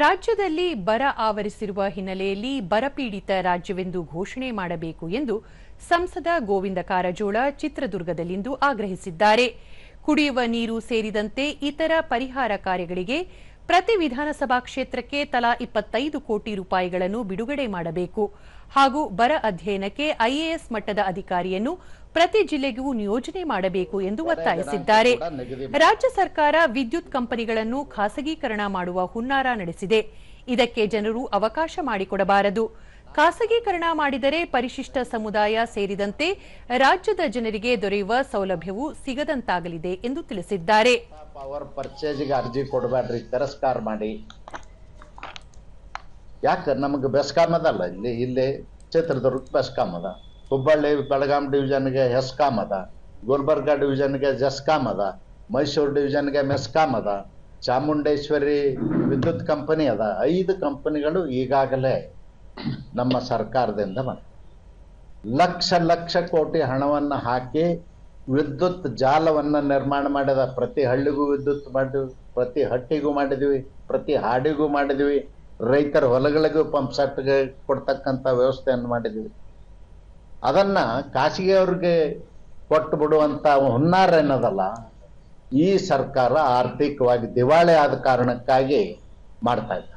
ರಾಜ್ಯದಲ್ಲಿ ಬರ ಆವರಿಸಿರುವ ಹಿನ್ನೆಲೆಯಲ್ಲಿ ಬರಪೀಡಿತ ರಾಜ್ಯವೆಂದು ಘೋಷಣೆ ಮಾಡಬೇಕು ಎಂದು ಸಂಸದ ಗೋವಿಂದ ಕಾರಜೋಳ ಚಿತ್ರದುರ್ಗದಲ್ಲಿಂದು ಆಗ್ರಹಿಸಿದ್ದಾರೆ. ಕುಡಿಯುವ ನೀರು ಸೇರಿದಂತೆ ಇತರ ಪರಿಹಾರ ಕಾರ್ಯಗಳಿಗೆ ಪ್ರತಿ ವಿಧಾನಸಭಾ ಕ್ಷೇತ್ರಕ್ಕೆ ತಲಾ 25 ಕೋಟಿ ರೂಪಾಯಿಗಳನ್ನು ಬಿಡುಗಡೆ ಮಾಡಬೇಕು ಹಾಗೂ ಬರ ಅಧ್ಯಯನಕ್ಕೆ ಐಎಎಸ್ ಮಟ್ಟದ ಅಧಿಕಾರಿಯನ್ನು ಪ್ರತಿ ಜಿಲ್ಲೆಗೂ ನಿಯೋಜನೆ ಮಾಡಬೇಕು ಎಂದು ಒತ್ತಾಯಿಸಿದ್ದಾರೆ. ರಾಜ್ಯ ಸರ್ಕಾರ ವಿದ್ಯುತ್ ಕಂಪನಿಗಳನ್ನು ಖಾಸಗೀಕರಣ ಮಾಡುವ ಹುನ್ನಾರ ನಡೆಸಿದೆ. ಇದಕ್ಕೆ ಜನರು ಅವಕಾಶ ಮಾಡಿಕೊಡಬಾರದು. ಖಾಸಗೀಕರಣ ಮಾಡಿದರೆ ಪರಿಶಿಷ್ಟ ಸಮುದಾಯ ಸೇರಿದಂತೆ ರಾಜ್ಯದ ಜನರಿಗೆ ದೊರೆಯುವ ಸೌಲಭ್ಯವು ಸಿಗದಂತಾಗಲಿದೆ ಎಂದು ತಿಳಿಸಿದ್ದಾರೆ. ಪವರ್ ಪರ್ಚೇಸ್ಗೆ ಅರ್ಜಿ ಕೊಡಬೇಡ್ರಿ, ತಿರಸ್ಕಾರ ಮಾಡಿ. ಯಾಕೆ ನಮಗೆ ಬೆಸ್ಕಾಂ ಅದಲ್ಲ, ಇಲ್ಲಿ ಚಿತ್ರದುರ್ಗ ಬೆಸ್ಕಾಂ ಅದ, ಹುಬ್ಬಳ್ಳಿ ಬೆಳಗಾಂ ಡಿವಿಷನ್ಗೆ ಹೆಸ್ಕಾಂ ಅದ, ಗುಲ್ಬರ್ಗ ಡಿವಿಷನ್ಗೆ ಜಸ್ಕಾಂ ಅದ, ಮೈಸೂರು ಡಿವಿಷನ್ಗೆ ಮೆಸ್ಕಾಂ ಅದ, ಚಾಮುಂಡೇಶ್ವರಿ ವಿದ್ಯುತ್ ಕಂಪನಿ ಅದ. 5 ಕಂಪನಿಗಳು ಈಗಾಗಲೇ ನಮ್ಮ ಸರ್ಕಾರದಿಂದ ಲಕ್ಷ ಲಕ್ಷ ಕೋಟಿ ಹಣವನ್ನು ಹಾಕಿ ವಿದ್ಯುತ್ ಜಾಲವನ್ನು ನಿರ್ಮಾಣ ಮಾಡಿದ. ಪ್ರತಿ ಹಳ್ಳಿಗೂ ವಿದ್ಯುತ್ ಮಾಡಿದ್ವಿ, ಪ್ರತಿ ಹಟ್ಟಿಗೂ ಮಾಡಿದ್ವಿ, ಪ್ರತಿ ಹಾಡಿಗೂ ಮಾಡಿದ್ವಿ, ರೈತರ ಹೊಲಗಳಿಗೂ ಪಂಪ್ ಸೆಟ್ಗೆ ಕೊಡ್ತಕ್ಕಂಥ ವ್ಯವಸ್ಥೆಯನ್ನು ಮಾಡಿದ್ವಿ. ಅದನ್ನ ಖಾಸಗಿಯವ್ರಿಗೆ ಕೊಟ್ಟು ಬಿಡುವಂಥ ಹುನ್ನಾರ ಏನದಲ್ಲ, ಈ ಸರ್ಕಾರ ಆರ್ಥಿಕವಾಗಿ ದಿವಾಳಿ ಆದ ಕಾರಣಕ್ಕಾಗಿ ಮಾಡ್ತಾ ಇದೆ.